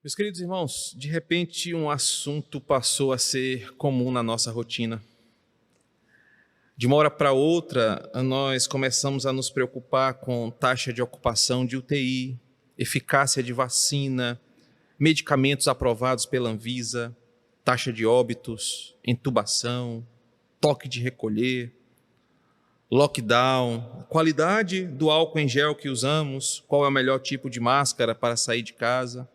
Meus queridos irmãos, de repente um assunto passou a ser comum na nossa rotina. De uma hora para outra, nós começamos a nos preocupar com taxa de ocupação de UTI, eficácia de vacina, medicamentos aprovados pela Anvisa, taxa de óbitos, intubação, toque de recolher, lockdown, qualidade do álcool em gel que usamos, qual é o melhor tipo de máscara para sair de casa.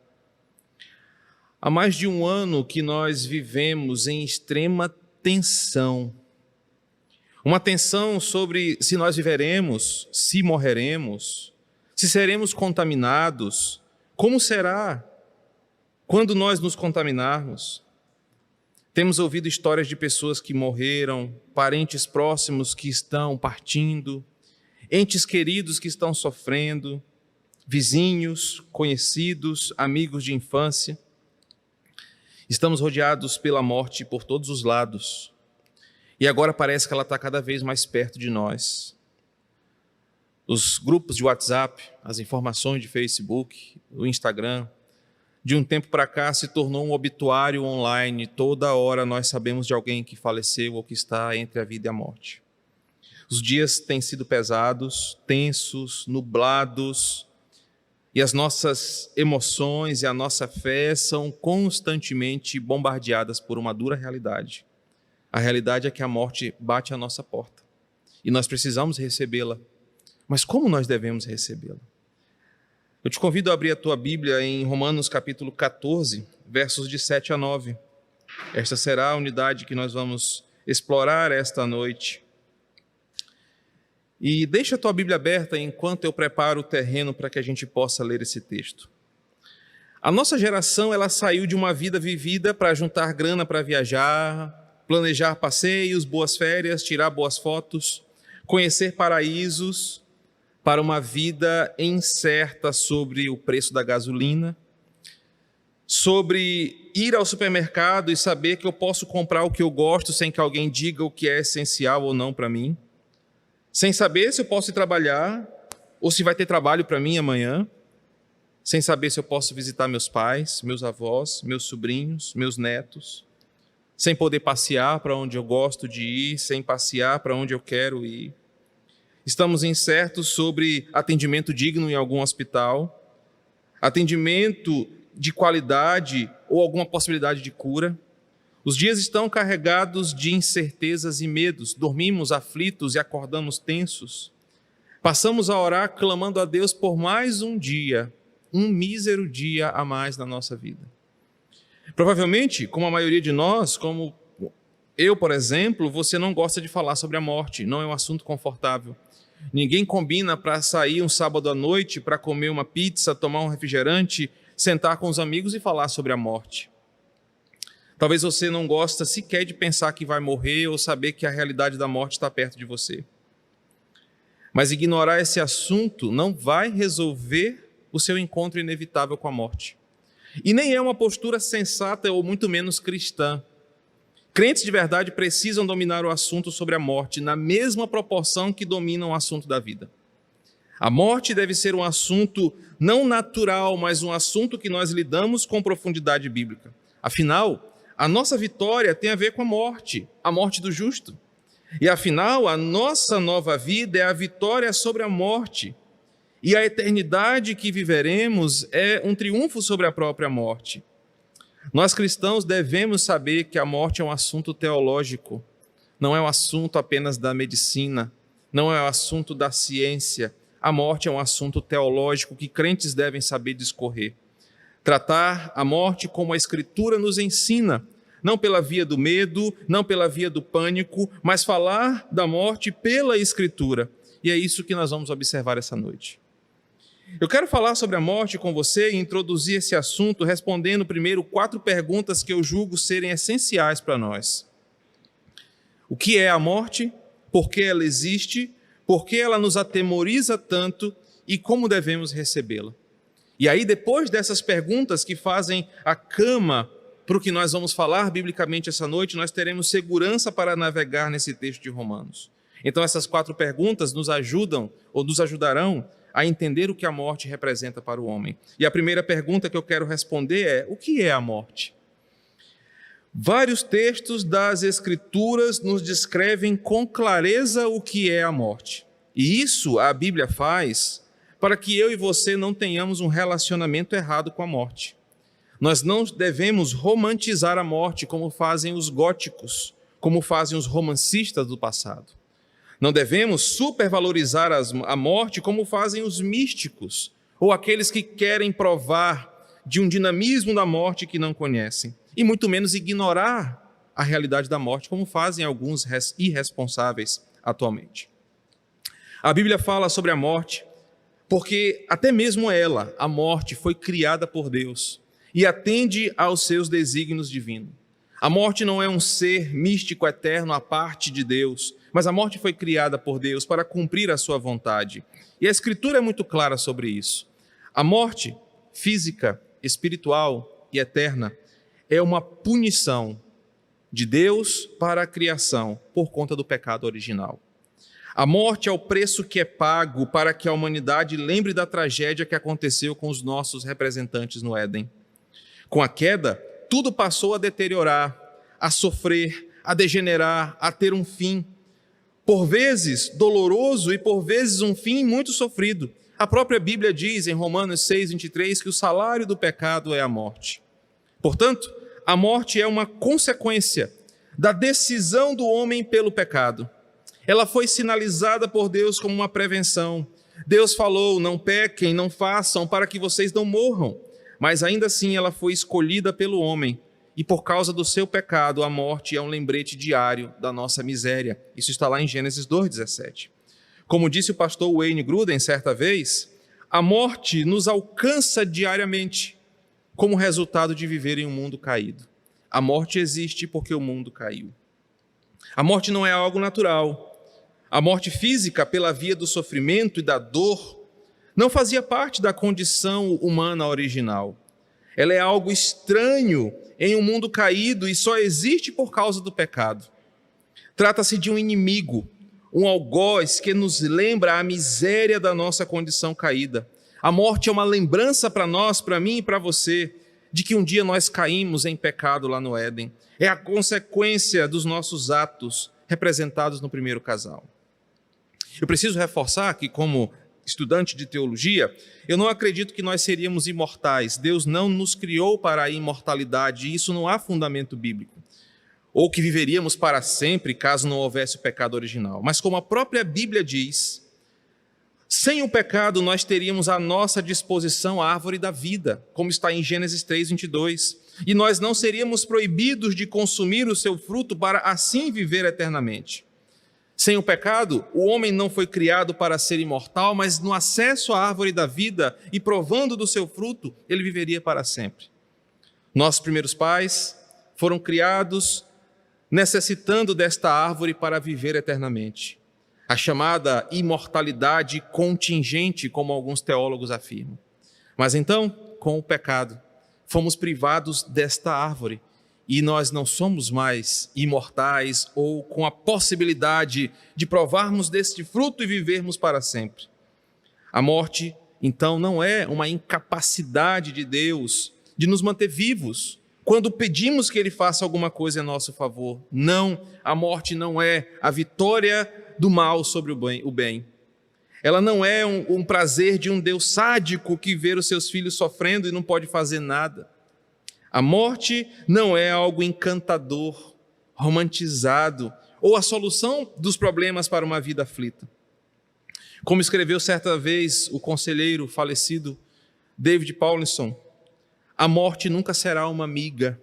Há mais de um ano que nós vivemos em extrema tensão. Uma tensão sobre se nós viveremos, se morreremos, se seremos contaminados, como será quando nós nos contaminarmos. Temos ouvido histórias de pessoas que morreram, parentes próximos que estão partindo, entes queridos que estão sofrendo, vizinhos, conhecidos, amigos de infância. Estamos rodeados pela morte por todos os lados. E agora parece que ela está cada vez mais perto de nós. Os grupos de WhatsApp, as informações de Facebook, o Instagram, de um tempo para cá se tornou um obituário online. Toda hora nós sabemos de alguém que faleceu ou que está entre a vida e a morte. Os dias têm sido pesados, tensos, nublados, e as nossas emoções e a nossa fé são constantemente bombardeadas por uma dura realidade. A realidade é que a morte bate à nossa porta e nós precisamos recebê-la. Mas como nós devemos recebê-la? Eu te convido a abrir a tua Bíblia em Romanos capítulo 14, versos de 7 a 9. Esta será a unidade que nós vamos explorar esta noite. E deixa a tua Bíblia aberta enquanto eu preparo o terreno para que a gente possa ler esse texto. A nossa geração, ela saiu de uma vida vivida para juntar grana para viajar, planejar passeios, boas férias, tirar boas fotos, conhecer paraísos, para uma vida incerta sobre o preço da gasolina, sobre ir ao supermercado e saber que eu posso comprar o que eu gosto sem que alguém diga o que é essencial ou não para mim, sem saber se eu posso ir trabalhar ou se vai ter trabalho para mim amanhã, sem saber se eu posso visitar meus pais, meus avós, meus sobrinhos, meus netos, sem poder passear para onde eu gosto de ir, sem passear para onde eu quero ir. Estamos incertos sobre atendimento digno em algum hospital, atendimento de qualidade ou alguma possibilidade de cura. Os dias estão carregados de incertezas e medos. Dormimos aflitos e acordamos tensos. Passamos a orar clamando a Deus por mais um dia, um mísero dia a mais na nossa vida. Provavelmente, como a maioria de nós, como eu, por exemplo, você não gosta de falar sobre a morte, não é um assunto confortável. Ninguém combina para sair um sábado à noite para comer uma pizza, tomar um refrigerante, sentar com os amigos e falar sobre a morte. Talvez você não goste sequer de pensar que vai morrer ou saber que a realidade da morte está perto de você. Mas ignorar esse assunto não vai resolver o seu encontro inevitável com a morte. E nem é uma postura sensata ou muito menos cristã. Crentes de verdade precisam dominar o assunto sobre a morte na mesma proporção que dominam o assunto da vida. A morte deve ser um assunto não natural, mas um assunto que nós lidamos com profundidade bíblica. Afinal, a nossa vitória tem a ver com a morte do justo. E afinal, a nossa nova vida é a vitória sobre a morte. E a eternidade que viveremos é um triunfo sobre a própria morte. Nós cristãos devemos saber que a morte é um assunto teológico, não é um assunto apenas da medicina, não é um assunto da ciência. A morte é um assunto teológico que crentes devem saber discorrer. Tratar a morte como a Escritura nos ensina, não pela via do medo, não pela via do pânico, mas falar da morte pela Escritura. E é isso que nós vamos observar essa noite. Eu quero falar sobre a morte com você e introduzir esse assunto respondendo primeiro 4 perguntas que eu julgo serem essenciais para nós. O que é a morte? Por que ela existe? Por que ela nos atemoriza tanto? E como devemos recebê-la? E aí, depois dessas perguntas que fazem a cama para o que nós vamos falar biblicamente essa noite, nós teremos segurança para navegar nesse texto de Romanos. Então, essas 4 perguntas nos ajudam ou nos ajudarão a entender o que a morte representa para o homem. E a primeira pergunta que eu quero responder é: o que é a morte? Vários textos das Escrituras nos descrevem com clareza o que é a morte. E isso a Bíblia faz para que eu e você não tenhamos um relacionamento errado com a morte. Nós não devemos romantizar a morte como fazem os góticos, como fazem os romancistas do passado. Não devemos supervalorizar a morte como fazem os místicos ou aqueles que querem provar de um dinamismo da morte que não conhecem. E muito menos ignorar a realidade da morte como fazem alguns irresponsáveis atualmente. A Bíblia fala sobre a morte porque até mesmo ela, a morte, foi criada por Deus e atende aos seus desígnios divinos. A morte não é um ser místico eterno à parte de Deus, mas a morte foi criada por Deus para cumprir a sua vontade. E a Escritura é muito clara sobre isso. A morte física, espiritual e eterna é uma punição de Deus para a criação por conta do pecado original. A morte é o preço que é pago para que a humanidade lembre da tragédia que aconteceu com os nossos representantes no Éden. Com a queda, tudo passou a deteriorar, a sofrer, a degenerar, a ter um fim, por vezes doloroso e por vezes um fim muito sofrido. A própria Bíblia diz em Romanos 6:23 que o salário do pecado é a morte. Portanto, a morte é uma consequência da decisão do homem pelo pecado. Ela foi sinalizada por Deus como uma prevenção. Deus falou: não pequem, não façam, para que vocês não morram. Mas ainda assim ela foi escolhida pelo homem. E por causa do seu pecado, a morte é um lembrete diário da nossa miséria. Isso está lá em Gênesis 2:17. Como disse o pastor Wayne Grudem certa vez, a morte nos alcança diariamente como resultado de viver em um mundo caído. A morte existe porque o mundo caiu. A morte não é algo natural. A morte física, pela via do sofrimento e da dor, não fazia parte da condição humana original. Ela é algo estranho em um mundo caído e só existe por causa do pecado. Trata-se de um inimigo, um algoz que nos lembra a miséria da nossa condição caída. A morte é uma lembrança para nós, para mim e para você, de que um dia nós caímos em pecado lá no Éden. É a consequência dos nossos atos representados no primeiro casal. Eu preciso reforçar que, como estudante de teologia, eu não acredito que nós seríamos imortais. Deus não nos criou para a imortalidade, e isso não há fundamento bíblico. Ou que viveríamos para sempre, caso não houvesse o pecado original. Mas como a própria Bíblia diz, sem o pecado nós teríamos à nossa disposição a árvore da vida, como está em Gênesis 3:22. E nós não seríamos proibidos de consumir o seu fruto para assim viver eternamente. Sem o pecado, o homem não foi criado para ser imortal, mas no acesso à árvore da vida e provando do seu fruto, ele viveria para sempre. Nossos primeiros pais foram criados necessitando desta árvore para viver eternamente. A chamada imortalidade contingente, como alguns teólogos afirmam. Mas então, com o pecado, fomos privados desta árvore. E nós não somos mais imortais ou com a possibilidade de provarmos deste fruto e vivermos para sempre. A morte, então, não é uma incapacidade de Deus de nos manter vivos quando pedimos que Ele faça alguma coisa em nosso favor. Não, a morte não é a vitória do mal sobre o bem. Ela não é um prazer de um Deus sádico que vê os seus filhos sofrendo e não pode fazer nada. A morte não é algo encantador, romantizado, ou a solução dos problemas para uma vida aflita. Como escreveu certa vez o conselheiro falecido David Paulinson, a morte nunca será uma amiga.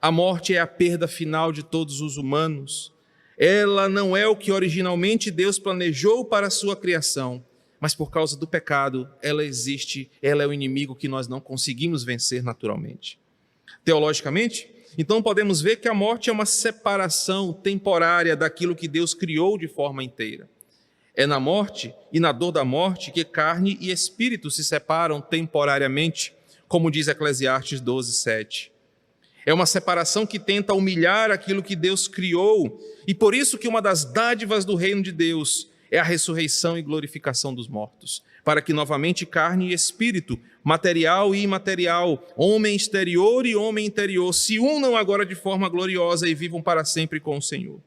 A morte é a perda final de todos os humanos. Ela não é o que originalmente Deus planejou para a sua criação, mas por causa do pecado, ela existe, ela é o inimigo que nós não conseguimos vencer naturalmente. Teologicamente, então podemos ver que a morte é uma separação temporária daquilo que Deus criou de forma inteira. É na morte e na dor da morte que carne e espírito se separam temporariamente, como diz Eclesiastes 12:7. É uma separação que tenta humilhar aquilo que Deus criou, e por isso que uma das dádivas do reino de Deus é a ressurreição e glorificação dos mortos, para que novamente carne e espírito, material e imaterial, homem exterior e homem interior, se unam agora de forma gloriosa e vivam para sempre com o Senhor.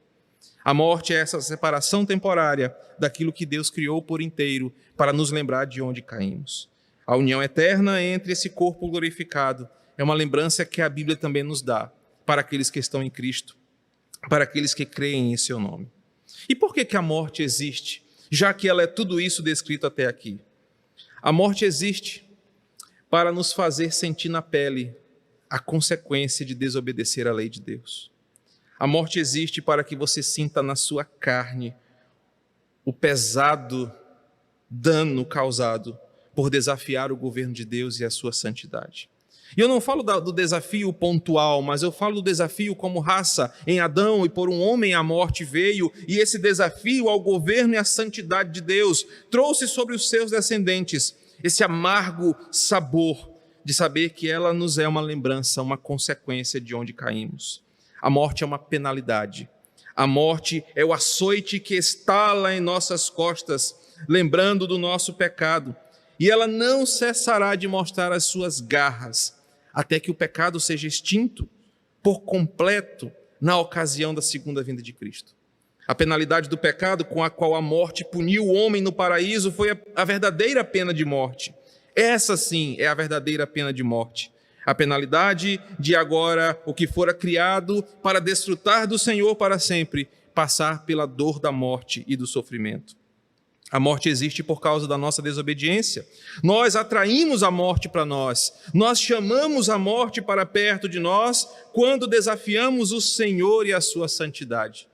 A morte é essa separação temporária daquilo que Deus criou por inteiro para nos lembrar de onde caímos. A união eterna entre esse corpo glorificado é uma lembrança que a Bíblia também nos dá para aqueles que estão em Cristo, para aqueles que creem em seu nome. E por que a morte existe, já que ela é tudo isso descrito até aqui? A morte existe para nos fazer sentir na pele a consequência de desobedecer à lei de Deus. A morte existe para que você sinta na sua carne o pesado dano causado por desafiar o governo de Deus e a sua santidade. E eu não falo do desafio pontual, mas eu falo do desafio como raça. Em Adão e por um homem a morte veio, e esse desafio ao governo e à santidade de Deus trouxe sobre os seus descendentes esse amargo sabor de saber que ela nos é uma lembrança, uma consequência de onde caímos. A morte é uma penalidade. A morte é o açoite que estala em nossas costas, lembrando do nosso pecado. E ela não cessará de mostrar as suas garras, até que o pecado seja extinto por completo na ocasião da segunda vinda de Cristo. A penalidade do pecado com a qual a morte puniu o homem no paraíso foi a verdadeira pena de morte. Essa sim é a verdadeira pena de morte. A penalidade de agora o que fora criado para desfrutar do Senhor para sempre, passar pela dor da morte e do sofrimento. A morte existe por causa da nossa desobediência. Nós atraímos a morte para nós. Nós chamamos a morte para perto de nós quando desafiamos o Senhor e a sua santidade.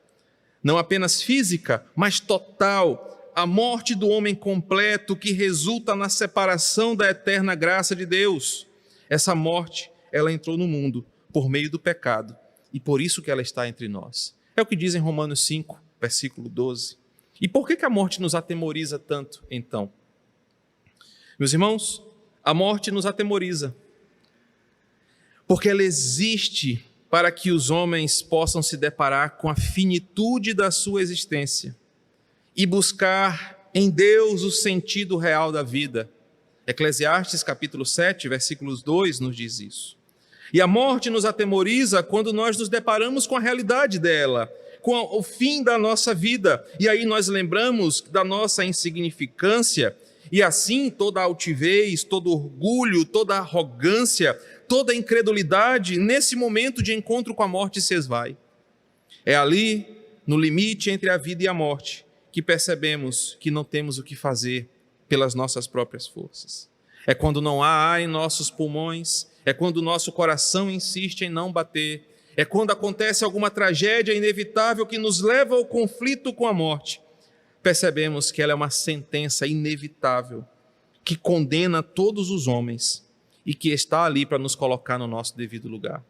Não apenas física, mas total. A morte do homem completo que resulta na separação da eterna graça de Deus. Essa morte, ela entrou no mundo por meio do pecado e por isso que ela está entre nós. É o que diz em Romanos 5, versículo 12. E por que a morte nos atemoriza tanto, então? Meus irmãos, a morte nos atemoriza porque ela existe para que os homens possam se deparar com a finitude da sua existência e buscar em Deus o sentido real da vida. Eclesiastes capítulo 7, versículos 2 nos diz isso. E a morte nos atemoriza quando nós nos deparamos com a realidade dela, com o fim da nossa vida. E aí nós lembramos da nossa insignificância, e assim toda a altivez, todo orgulho, toda a arrogância, toda a incredulidade, nesse momento de encontro com a morte se esvai. É ali, no limite entre a vida e a morte, que percebemos que não temos o que fazer pelas nossas próprias forças. É quando não há ar em nossos pulmões, é quando o nosso coração insiste em não bater, é quando acontece alguma tragédia inevitável que nos leva ao conflito com a morte. Percebemos que ela é uma sentença inevitável, que condena todos os homens e que está ali para nos colocar no nosso devido lugar.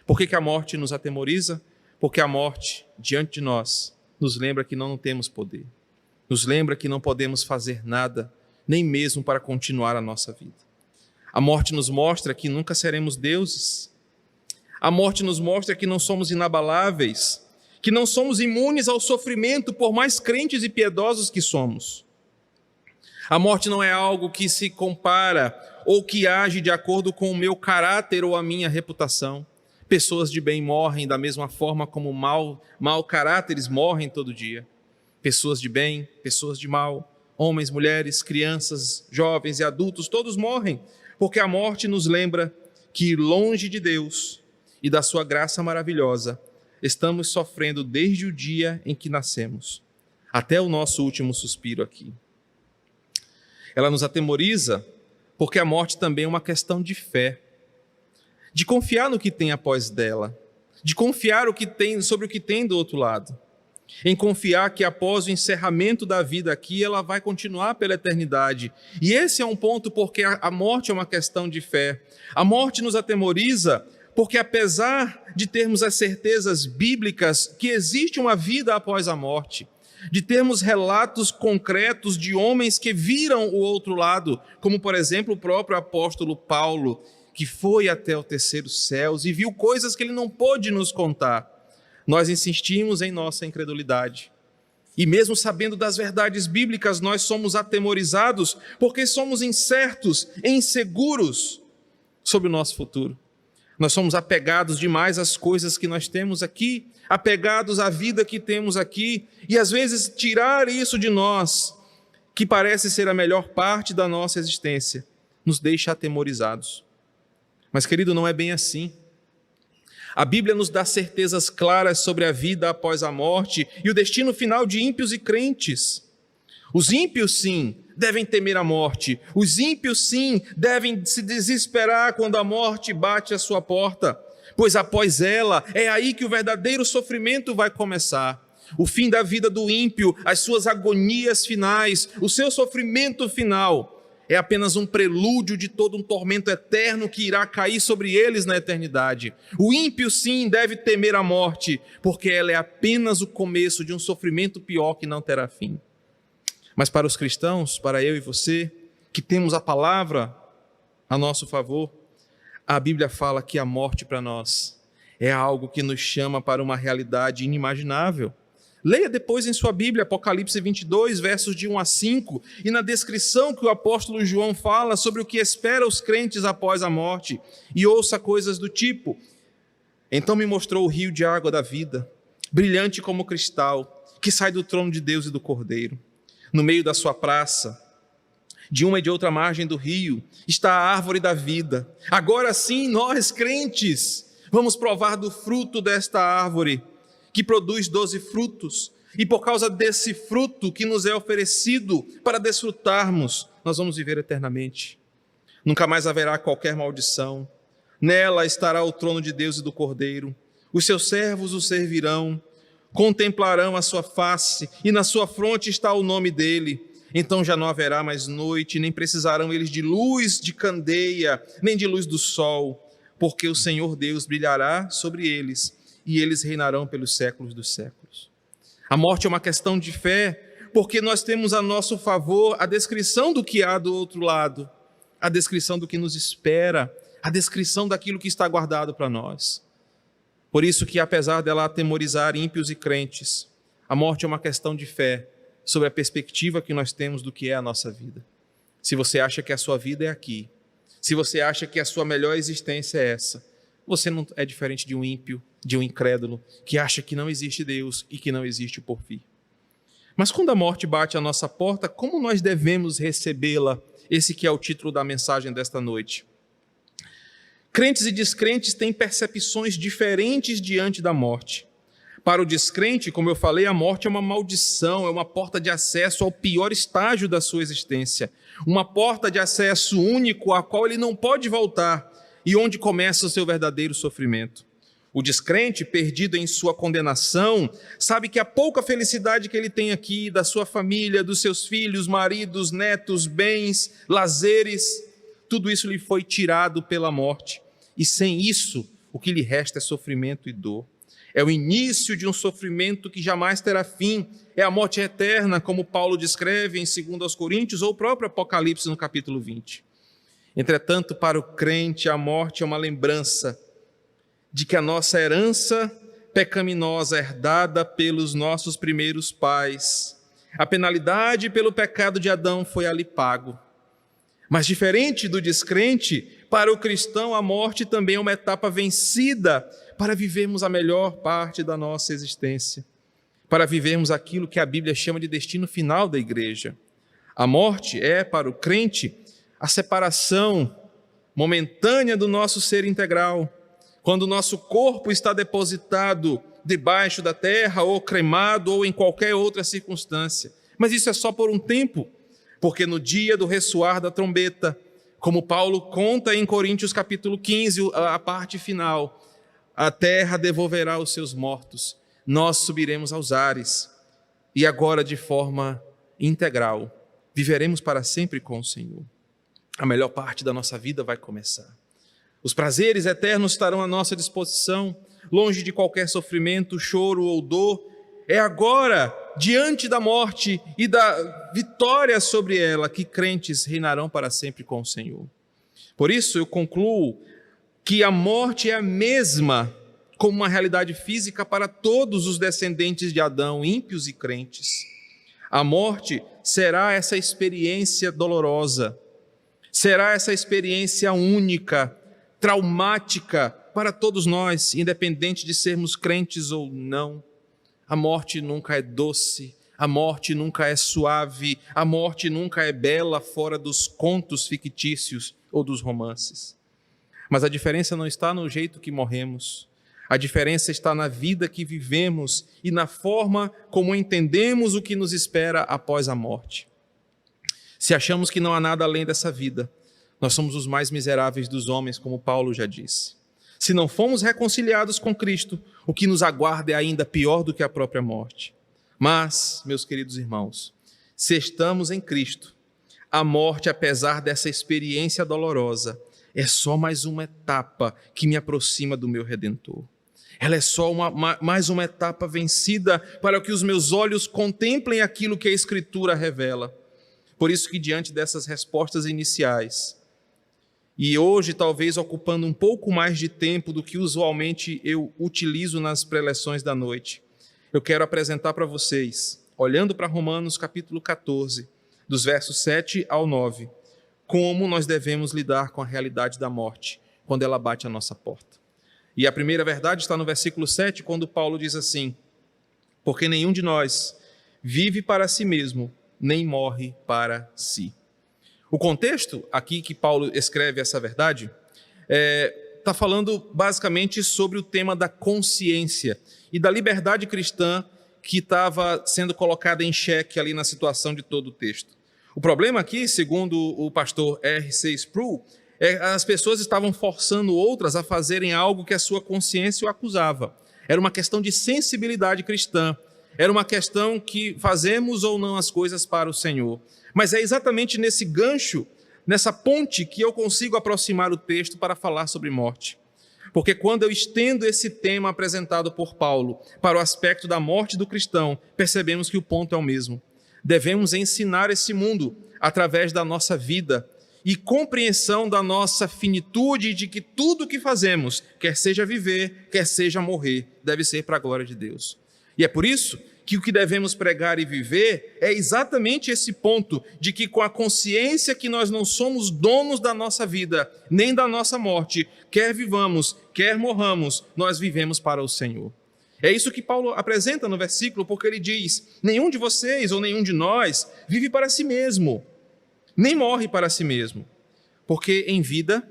Por que a morte nos atemoriza? Porque a morte, diante de nós, nos lembra que não temos poder. Nos lembra que não podemos fazer nada, nem mesmo para continuar a nossa vida. A morte nos mostra que nunca seremos deuses. A morte nos mostra que não somos inabaláveis, que não somos imunes ao sofrimento, por mais crentes e piedosos que somos. A morte não é algo que se compara ou que age de acordo com o meu caráter ou a minha reputação. Pessoas de bem morrem da mesma forma como mau caráteres morrem todo dia. Pessoas de bem, pessoas de mal, homens, mulheres, crianças, jovens e adultos, todos morrem, porque a morte nos lembra que longe de Deus e da sua graça maravilhosa, estamos sofrendo desde o dia em que nascemos, até o nosso último suspiro aqui. Ela nos atemoriza porque a morte também é uma questão de fé, de confiar no que tem após dela, de confiar sobre o que tem do outro lado, em confiar que após o encerramento da vida aqui, ela vai continuar pela eternidade. E esse é um ponto porque a morte é uma questão de fé. A morte nos atemoriza porque apesar de termos as certezas bíblicas que existe uma vida após a morte, de termos relatos concretos de homens que viram o outro lado, como por exemplo o próprio apóstolo Paulo, que foi até o terceiro céu e viu coisas que ele não pôde nos contar, nós insistimos em nossa incredulidade. E mesmo sabendo das verdades bíblicas, nós somos atemorizados porque somos incertos e inseguros sobre o nosso futuro. Nós somos apegados demais às coisas que nós temos aqui, apegados à vida que temos aqui, e às vezes tirar isso de nós, que parece ser a melhor parte da nossa existência, nos deixa atemorizados. Mas, querido, não é bem assim. A Bíblia nos dá certezas claras sobre a vida após a morte e o destino final de ímpios e crentes. Os ímpios, sim, devem temer a morte. Os ímpios, sim, devem se desesperar quando a morte bate à sua porta, pois após ela é aí que o verdadeiro sofrimento vai começar. O fim da vida do ímpio, as suas agonias finais, o seu sofrimento final é apenas um prelúdio de todo um tormento eterno que irá cair sobre eles na eternidade. O ímpio, sim, deve temer a morte, porque ela é apenas o começo de um sofrimento pior que não terá fim. Mas para os cristãos, para eu e você, que temos a palavra a nosso favor, a Bíblia fala que a morte para nós é algo que nos chama para uma realidade inimaginável. Leia depois em sua Bíblia, Apocalipse 22, versos de 1 a 5, e na descrição que o apóstolo João fala sobre o que espera os crentes após a morte, e ouça coisas do tipo: então me mostrou o rio de água da vida, brilhante como cristal, que sai do trono de Deus e do Cordeiro. No meio da sua praça, de uma e de outra margem do rio, está a árvore da vida. Agora sim, nós, crentes, vamos provar do fruto desta árvore, que produz 12 frutos, e por causa desse fruto que nos é oferecido para desfrutarmos, nós vamos viver eternamente. Nunca mais haverá qualquer maldição. Nela estará o trono de Deus e do Cordeiro. Os seus servos o servirão, contemplarão a sua face, e na sua fronte está o nome dele. Então já não haverá mais noite, nem precisarão eles de luz de candeia, nem de luz do sol, porque o Senhor Deus brilhará sobre eles, e eles reinarão pelos séculos dos séculos. A morte é uma questão de fé, porque nós temos a nosso favor a descrição do que há do outro lado, a descrição do que nos espera, a descrição daquilo que está guardado para nós. Por isso que, apesar dela atemorizar ímpios e crentes, a morte é uma questão de fé sobre a perspectiva que nós temos do que é a nossa vida. Se você acha que a sua vida é aqui, se você acha que a sua melhor existência é essa, você não é diferente de um ímpio, de um incrédulo, que acha que não existe Deus e que não existe o porvir. Mas quando a morte bate à nossa porta, como nós devemos recebê-la? Esse que é o título da mensagem desta noite. Crentes e descrentes têm percepções diferentes diante da morte. Para o descrente, como eu falei, a morte é uma maldição, é uma porta de acesso ao pior estágio da sua existência. Uma porta de acesso único a qual ele não pode voltar e onde começa o seu verdadeiro sofrimento. O descrente, perdido em sua condenação, sabe que a pouca felicidade que ele tem aqui, da sua família, dos seus filhos, maridos, netos, bens, lazeres, tudo isso lhe foi tirado pela morte. E sem isso, o que lhe resta é sofrimento e dor. É o início de um sofrimento que jamais terá fim. É a morte eterna, como Paulo descreve em 2 Coríntios, ou o próprio Apocalipse no capítulo 20. Entretanto, para o crente, a morte é uma lembrança de que a nossa herança pecaminosa herdada pelos nossos primeiros pais, a penalidade pelo pecado de Adão foi ali pago. Mas diferente do descrente, para o cristão a morte também é uma etapa vencida para vivermos a melhor parte da nossa existência, para vivermos aquilo que a Bíblia chama de destino final da igreja. A morte é, para o crente, a separação momentânea do nosso ser integral, quando o nosso corpo está depositado debaixo da terra, ou cremado, ou em qualquer outra circunstância. Mas isso é só por um tempo, porque no dia do ressoar da trombeta, como Paulo conta em Coríntios capítulo 15, a parte final, a terra devolverá os seus mortos, nós subiremos aos ares, e agora de forma integral, viveremos para sempre com o Senhor. A melhor parte da nossa vida vai começar. Os prazeres eternos estarão à nossa disposição, longe de qualquer sofrimento, choro ou dor. É agora, diante da morte e da vitória sobre ela, que crentes reinarão para sempre com o Senhor. Por isso eu concluo que a morte é a mesma como uma realidade física para todos os descendentes de Adão, ímpios e crentes. A morte será essa experiência dolorosa, será essa experiência única, traumática para todos nós, independente de sermos crentes ou não. A morte nunca é doce, a morte nunca é suave, a morte nunca é bela fora dos contos fictícios ou dos romances. Mas a diferença não está no jeito que morremos, a diferença está na vida que vivemos e na forma como entendemos o que nos espera após a morte. Se achamos que não há nada além dessa vida, nós somos os mais miseráveis dos homens, como Paulo já disse. Se não fomos reconciliados com Cristo, o que nos aguarda é ainda pior do que a própria morte. Mas, meus queridos irmãos, se estamos em Cristo, a morte, apesar dessa experiência dolorosa, é só mais uma etapa que me aproxima do meu Redentor. Ela é só mais uma etapa vencida para que os meus olhos contemplem aquilo que a Escritura revela. Por isso que diante dessas respostas iniciais, e hoje talvez ocupando um pouco mais de tempo do que usualmente eu utilizo nas preleções da noite, eu quero apresentar para vocês, olhando para Romanos capítulo 14, dos versos 7 ao 9, como nós devemos lidar com a realidade da morte, quando ela bate à nossa porta. E a primeira verdade está no versículo 7, quando Paulo diz assim: porque nenhum de nós vive para si mesmo, nem morre para si. O contexto aqui que Paulo escreve essa verdade está falando basicamente sobre o tema da consciência e da liberdade cristã que estava sendo colocada em xeque ali na situação de todo o texto. O problema aqui, segundo o pastor R.C. Sproul, as pessoas estavam forçando outras a fazerem algo que a sua consciência o acusava. Era uma questão de sensibilidade cristã. Era uma questão que fazemos ou não as coisas para o Senhor. Mas é exatamente nesse gancho, nessa ponte, que eu consigo aproximar o texto para falar sobre morte. Porque quando eu estendo esse tema apresentado por Paulo para o aspecto da morte do cristão, percebemos que o ponto é o mesmo. Devemos ensinar esse mundo através da nossa vida e compreensão da nossa finitude, de que tudo o que fazemos, quer seja viver, quer seja morrer, deve ser para a glória de Deus. E é por isso que o que devemos pregar e viver é exatamente esse ponto, de que com a consciência que nós não somos donos da nossa vida, nem da nossa morte, quer vivamos, quer morramos, nós vivemos para o Senhor. É isso que Paulo apresenta no versículo, porque ele diz: nenhum de vocês ou nenhum de nós vive para si mesmo, nem morre para si mesmo. Porque em vida,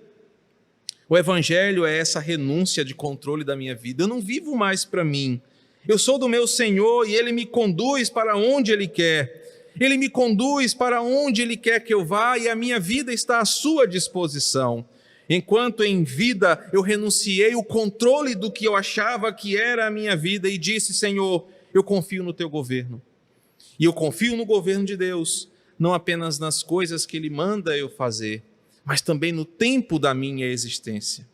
o evangelho é essa renúncia de controle da minha vida. Eu não vivo mais para mim. Eu sou do meu Senhor e Ele me conduz para onde Ele quer. Ele me conduz para onde Ele quer que eu vá e a minha vida está à sua disposição. Enquanto em vida eu renunciei o controle do que eu achava que era a minha vida e disse: Senhor, eu confio no Teu governo. E eu confio no governo de Deus, não apenas nas coisas que Ele manda eu fazer, mas também no tempo da minha existência.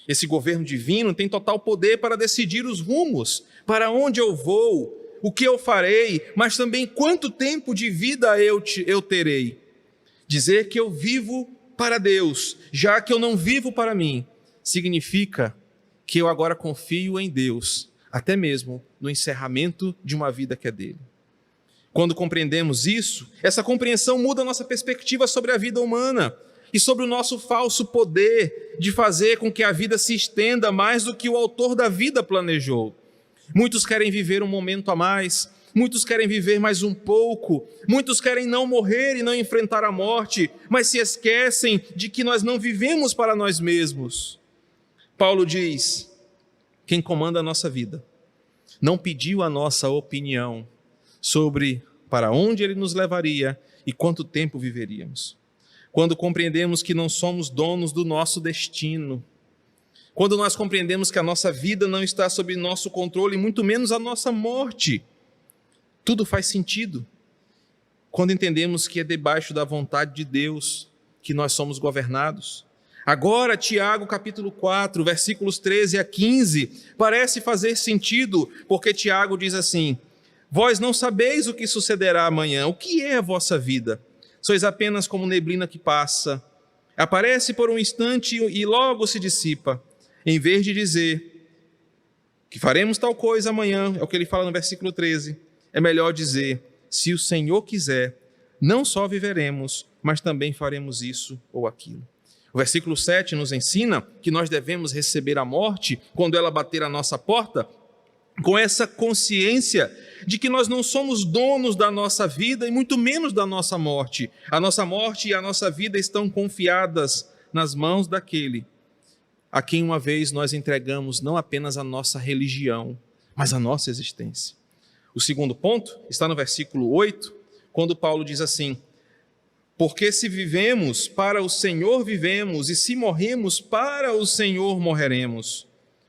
Esse governo divino tem total poder para decidir os rumos, para onde eu vou, o que eu farei, mas também quanto tempo de vida eu terei. Dizer que eu vivo para Deus, já que eu não vivo para mim, significa que eu agora confio em Deus, até mesmo no encerramento de uma vida que é dele. Quando compreendemos isso, essa compreensão muda a nossa perspectiva sobre a vida humana e sobre o nosso falso poder de fazer com que a vida se estenda mais do que o autor da vida planejou. Muitos querem viver um momento a mais, muitos querem viver mais um pouco, muitos querem não morrer e não enfrentar a morte, mas se esquecem de que nós não vivemos para nós mesmos. Paulo diz: quem comanda a nossa vida não pediu a nossa opinião sobre para onde Ele nos levaria e quanto tempo viveríamos. Quando compreendemos que não somos donos do nosso destino, quando nós compreendemos que a nossa vida não está sob nosso controle, muito menos a nossa morte, tudo faz sentido. Quando entendemos que é debaixo da vontade de Deus que nós somos governados. Agora, Tiago capítulo 4, versículos 13 a 15, parece fazer sentido, porque Tiago diz assim: vós não sabeis o que sucederá amanhã, o que é a vossa vida? Sois apenas como neblina que passa, aparece por um instante e logo se dissipa. Em vez de dizer, que faremos tal coisa amanhã, é o que ele fala no versículo 13. É melhor dizer, se o Senhor quiser, não só viveremos, mas também faremos isso ou aquilo. O versículo 7 nos ensina que nós devemos receber a morte quando ela bater à nossa porta, com essa consciência de que nós não somos donos da nossa vida e muito menos da nossa morte. A nossa morte e a nossa vida estão confiadas nas mãos daquele a quem uma vez nós entregamos não apenas a nossa religião, mas a nossa existência. O segundo ponto está no versículo 8, quando Paulo diz assim: porque se vivemos, para o Senhor vivemos, e se morremos, para o Senhor morreremos,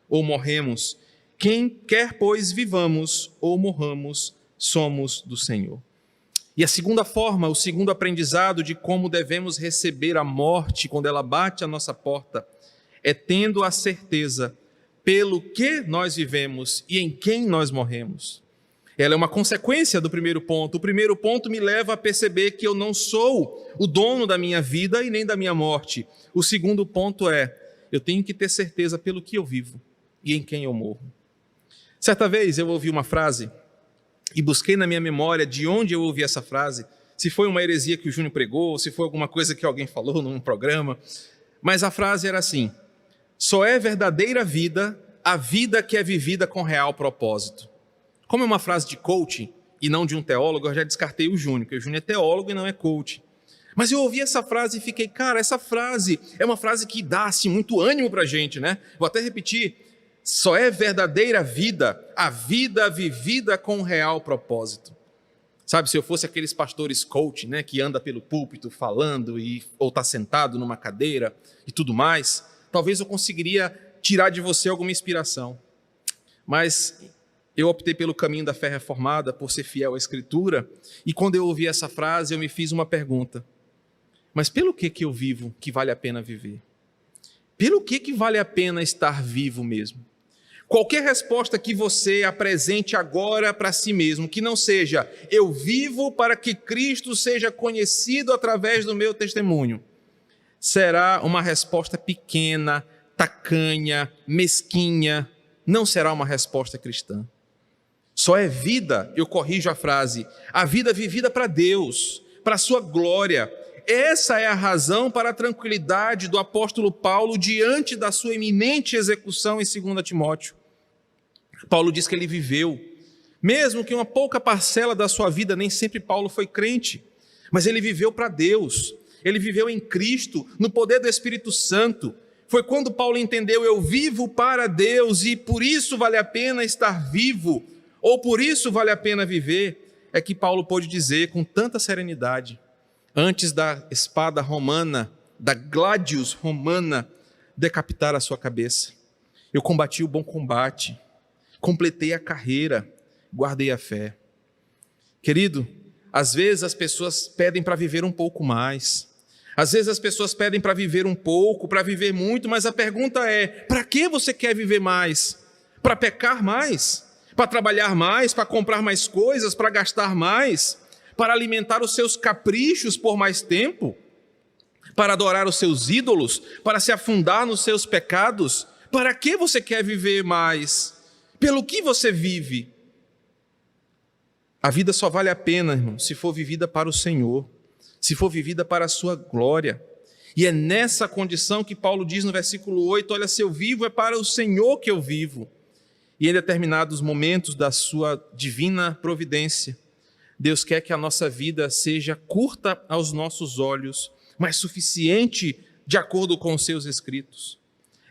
ou morremos. Quem quer, pois, vivamos ou morramos, somos do Senhor. E a segunda forma, o segundo aprendizado de como devemos receber a morte quando ela bate à nossa porta, é tendo a certeza pelo que nós vivemos e em quem nós morremos. Ela é uma consequência do primeiro ponto. O primeiro ponto me leva a perceber que eu não sou o dono da minha vida e nem da minha morte. O segundo ponto é, eu tenho que ter certeza pelo que eu vivo e em quem eu morro. Certa vez eu ouvi uma frase e busquei na minha memória de onde eu ouvi essa frase, se foi uma heresia que o Júnior pregou, se foi alguma coisa que alguém falou num programa, mas a frase era assim: só é verdadeira vida a vida que é vivida com real propósito. Como é uma frase de coaching e não de um teólogo, eu já descartei o Júnior, porque o Júnior é teólogo e não é coaching. Mas eu ouvi essa frase e fiquei, cara, essa frase é uma frase que dá assim, muito ânimo para a gente, né? Vou até repetir: só é verdadeira vida a vida vivida com real propósito. Sabe, se eu fosse aqueles pastores coaching, né, que anda pelo púlpito falando ou está sentado numa cadeira e tudo mais, talvez eu conseguiria tirar de você alguma inspiração. Mas eu optei pelo caminho da fé reformada, por ser fiel à Escritura, e quando eu ouvi essa frase, eu me fiz uma pergunta: mas pelo que eu vivo que vale a pena viver? Pelo que vale a pena estar vivo mesmo? Qualquer resposta que você apresente agora para si mesmo, que não seja, eu vivo para que Cristo seja conhecido através do meu testemunho, será uma resposta pequena, tacanha, mesquinha, não será uma resposta cristã. Só é vida, eu corrijo a frase, a vida vivida para Deus, para a sua glória. Essa é a razão para a tranquilidade do apóstolo Paulo diante da sua iminente execução em 2 Timóteo. Paulo diz que ele viveu, mesmo que uma pouca parcela da sua vida, nem sempre Paulo foi crente, mas ele viveu para Deus, ele viveu em Cristo, no poder do Espírito Santo. Foi quando Paulo entendeu, eu vivo para Deus e por isso vale a pena estar vivo, ou por isso vale a pena viver, é que Paulo pôde dizer com tanta serenidade, antes da espada romana, da gladius romana, decapitar a sua cabeça: eu combati o bom combate, completei a carreira, guardei a fé. Querido, às vezes as pessoas pedem para viver um pouco mais, às vezes as pessoas pedem para viver um pouco, para viver muito, mas a pergunta é, para que você quer viver mais? Para pecar mais? Para trabalhar mais? Para comprar mais coisas? Para gastar mais? Para alimentar os seus caprichos por mais tempo? Para adorar os seus ídolos? Para se afundar nos seus pecados? Para que você quer viver mais? Pelo que você vive? A vida só vale a pena, irmão, se for vivida para o Senhor, se for vivida para a sua glória. E é nessa condição que Paulo diz no versículo 8, olha, se eu vivo é para o Senhor que eu vivo. E em determinados momentos da sua divina providência, Deus quer que a nossa vida seja curta aos nossos olhos, mas suficiente de acordo com os seus escritos.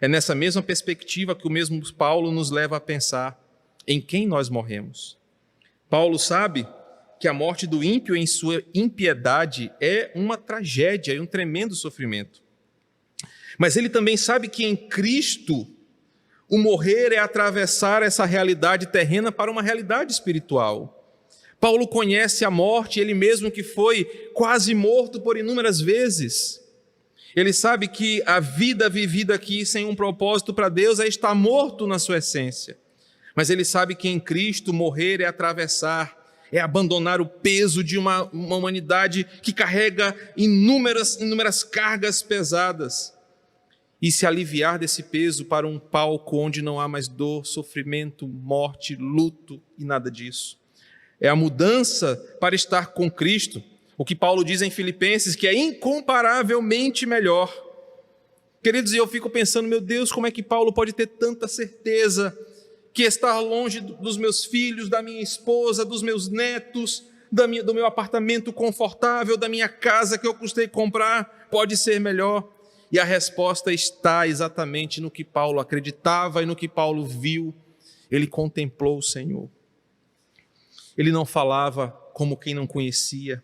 É nessa mesma perspectiva que o mesmo Paulo nos leva a pensar em quem nós morremos. Paulo sabe que a morte do ímpio em sua impiedade é uma tragédia, é um tremendo sofrimento. Mas ele também sabe que em Cristo o morrer é atravessar essa realidade terrena para uma realidade espiritual. Paulo conhece a morte, ele mesmo que foi quase morto por inúmeras vezes. Ele sabe que a vida vivida aqui sem um propósito para Deus é estar morto na sua essência. Mas ele sabe que em Cristo morrer é atravessar, é abandonar o peso de uma humanidade que carrega inúmeras cargas pesadas. e se aliviar desse peso para um palco onde não há mais dor, sofrimento, morte, luto e nada disso. É a mudança para estar com Cristo, o que Paulo diz em Filipenses, que é incomparavelmente melhor. Queridos, eu fico pensando, meu Deus, como é que Paulo pode ter tanta certeza que estar longe dos meus filhos, da minha esposa, dos meus netos, do meu apartamento confortável, da minha casa que eu custei comprar, pode ser melhor? E a resposta está exatamente no que Paulo acreditava e no que Paulo viu. Ele contemplou o Senhor. Ele não falava como quem não conhecia.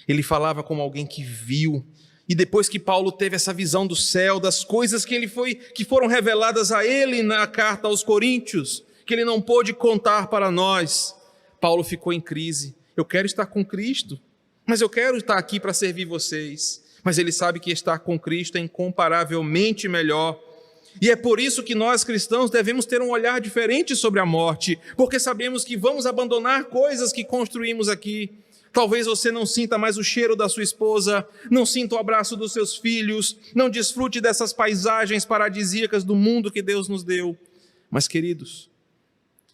Ele falava como alguém que viu. E depois que Paulo teve essa visão do céu, das coisas que foram reveladas a ele na carta aos Coríntios, que ele não pôde contar para nós, Paulo ficou em crise. Eu quero estar com Cristo, mas eu quero estar aqui para servir vocês. Mas ele sabe que estar com Cristo é incomparavelmente melhor. E é por isso que nós cristãos devemos ter um olhar diferente sobre a morte, porque sabemos que vamos abandonar coisas que construímos aqui. Talvez você não sinta mais o cheiro da sua esposa, não sinta o abraço dos seus filhos, não desfrute dessas paisagens paradisíacas do mundo que Deus nos deu. Mas, queridos,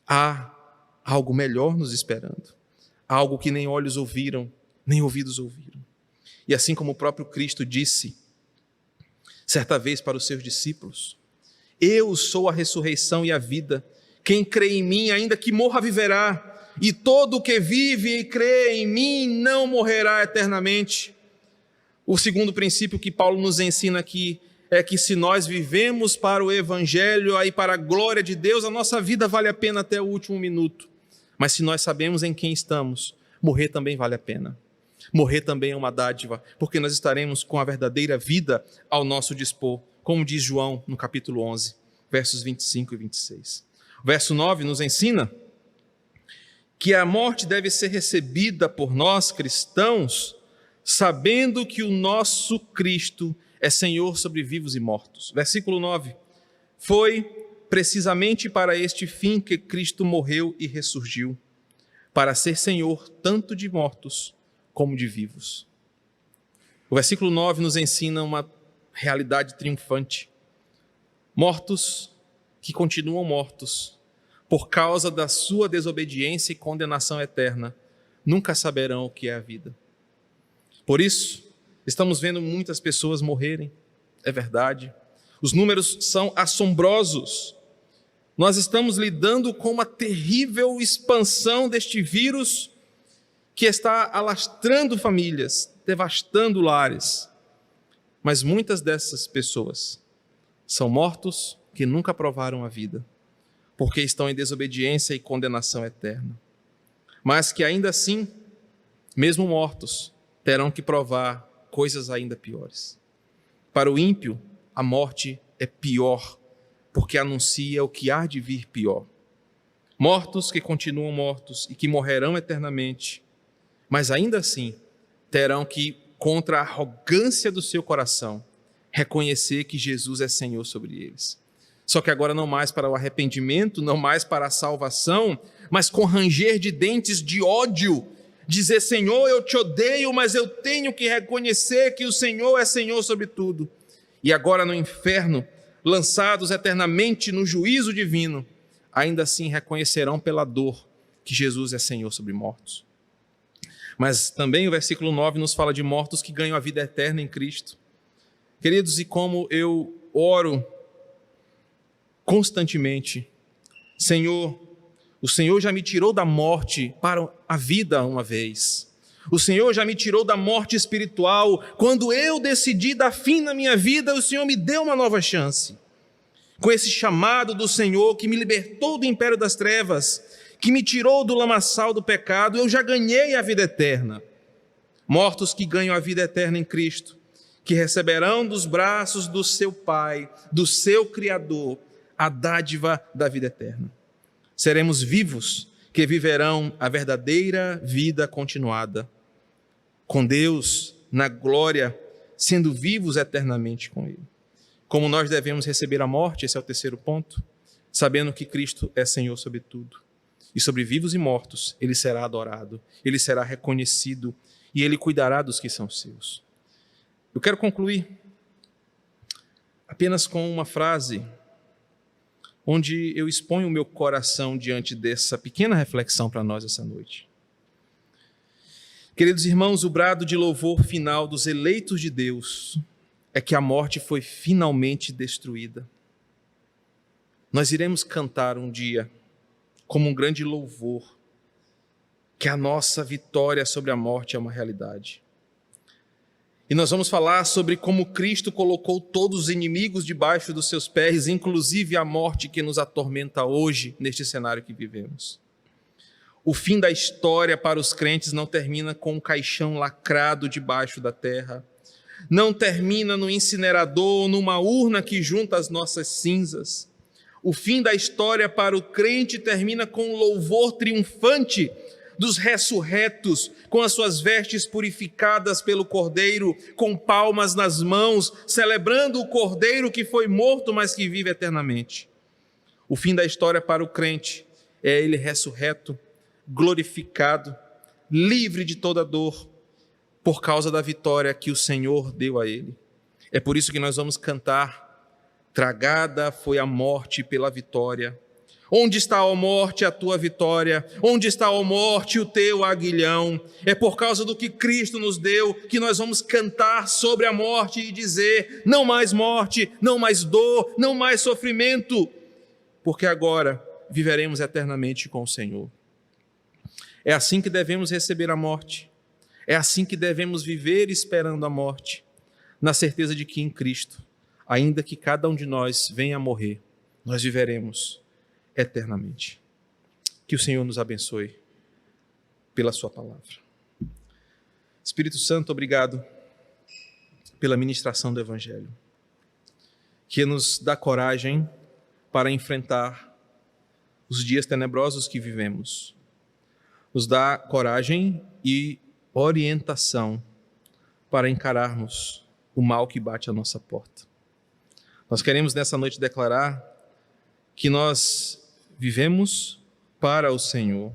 há algo melhor nos esperando, algo que nem olhos ouviram, nem ouvidos ouviram. E assim como o próprio Cristo disse, certa vez para os seus discípulos, eu sou a ressurreição e a vida, quem crê em mim, ainda que morra, viverá, e todo o que vive e crê em mim não morrerá eternamente. O segundo princípio que Paulo nos ensina aqui é que se nós vivemos para o Evangelho e para a glória de Deus, a nossa vida vale a pena até o último minuto. Mas se nós sabemos em quem estamos, morrer também vale a pena. Morrer também é uma dádiva, porque nós estaremos com a verdadeira vida ao nosso dispor, como diz João no capítulo 11, versos 25 e 26. O verso 9 nos ensina que a morte deve ser recebida por nós cristãos, sabendo que o nosso Cristo é Senhor sobre vivos e mortos. Versículo 9. Foi precisamente para este fim que Cristo morreu e ressurgiu, para ser Senhor tanto de mortos como de vivos. O versículo 9 nos ensina uma realidade triunfante. Mortos que continuam mortos, por causa da sua desobediência e condenação eterna, nunca saberão o que é a vida. Por isso, estamos vendo muitas pessoas morrerem, é verdade. Os números são assombrosos. Nós estamos lidando com uma terrível expansão deste vírus que está alastrando famílias, devastando lares. Mas muitas dessas pessoas são mortos que nunca provaram a vida, porque estão em desobediência e condenação eterna. Mas que ainda assim, mesmo mortos, terão que provar coisas ainda piores. Para o ímpio, a morte é pior, porque anuncia o que há de vir pior. Mortos que continuam mortos e que morrerão eternamente, mas ainda assim terão que, contra a arrogância do seu coração, reconhecer que Jesus é Senhor sobre eles. Só que agora não mais para o arrependimento, não mais para a salvação, mas com ranger de dentes de ódio, dizer: Senhor, eu te odeio, mas eu tenho que reconhecer que o Senhor é Senhor sobre tudo. E agora no inferno, lançados eternamente no juízo divino, ainda assim reconhecerão pela dor que Jesus é Senhor sobre mortos. Mas também o versículo 9 nos fala de mortos que ganham a vida eterna em Cristo. Queridos, e como eu oro constantemente: Senhor, o Senhor já me tirou da morte para a vida uma vez. O Senhor já me tirou da morte espiritual. Quando eu decidi dar fim na minha vida, o Senhor me deu uma nova chance. Com esse chamado do Senhor que me libertou do império das trevas, que me tirou do lamaçal do pecado, eu já ganhei a vida eterna. Mortos que ganham a vida eterna em Cristo, que receberão dos braços do seu Pai, do seu Criador, a dádiva da vida eterna. Seremos vivos que viverão a verdadeira vida continuada, com Deus na glória, sendo vivos eternamente com Ele. Como nós devemos receber a morte, esse é o terceiro ponto, sabendo que Cristo é Senhor sobre tudo. E sobre vivos e mortos, Ele será adorado, Ele será reconhecido e Ele cuidará dos que são seus. Eu quero concluir apenas com uma frase, onde eu exponho o meu coração diante dessa pequena reflexão para nós essa noite. Queridos irmãos, o brado de louvor final dos eleitos de Deus é que a morte foi finalmente destruída. Nós iremos cantar um dia, como um grande louvor, que a nossa vitória sobre a morte é uma realidade. E nós vamos falar sobre como Cristo colocou todos os inimigos debaixo dos seus pés, inclusive a morte que nos atormenta hoje, neste cenário que vivemos. O fim da história para os crentes não termina com um caixão lacrado debaixo da terra, não termina no incinerador ou numa urna que junta as nossas cinzas. O fim da história para o crente termina com um louvor triunfante dos ressurretos, com as suas vestes purificadas pelo Cordeiro, com palmas nas mãos, celebrando o Cordeiro que foi morto, mas que vive eternamente. O fim da história para o crente é ele ressurreto, glorificado, livre de toda dor, por causa da vitória que o Senhor deu a ele. É por isso que nós vamos cantar: tragada foi a morte pela vitória. Onde está, ó morte, a tua vitória? Onde está, ó morte, o teu aguilhão? É por causa do que Cristo nos deu que nós vamos cantar sobre a morte e dizer: não mais morte, não mais dor, não mais sofrimento, porque agora viveremos eternamente com o Senhor. É assim que devemos receber a morte. É assim que devemos viver esperando a morte, na certeza de que em Cristo, ainda que cada um de nós venha a morrer, nós viveremos eternamente. Que o Senhor nos abençoe pela sua palavra. Espírito Santo, obrigado pela ministração do Evangelho, que nos dá coragem para enfrentar os dias tenebrosos que vivemos, nos dá coragem e orientação para encararmos o mal que bate à nossa porta. Nós queremos nessa noite declarar que nós vivemos para o Senhor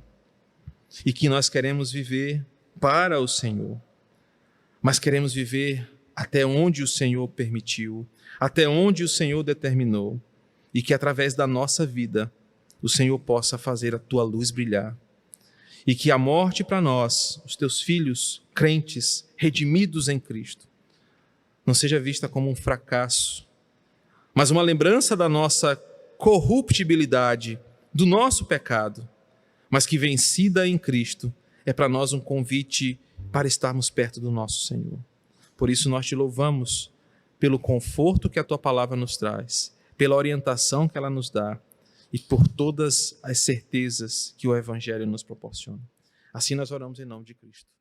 e que nós queremos viver para o Senhor, mas queremos viver até onde o Senhor permitiu, até onde o Senhor determinou, e que através da nossa vida o Senhor possa fazer a tua luz brilhar, e que a morte para nós, os teus filhos crentes, redimidos em Cristo, não seja vista como um fracasso, mas uma lembrança da nossa corruptibilidade, do nosso pecado, mas que vencida em Cristo é para nós um convite para estarmos perto do nosso Senhor. Por isso nós te louvamos pelo conforto que a tua palavra nos traz, pela orientação que ela nos dá e por todas as certezas que o Evangelho nos proporciona. Assim nós oramos em nome de Cristo.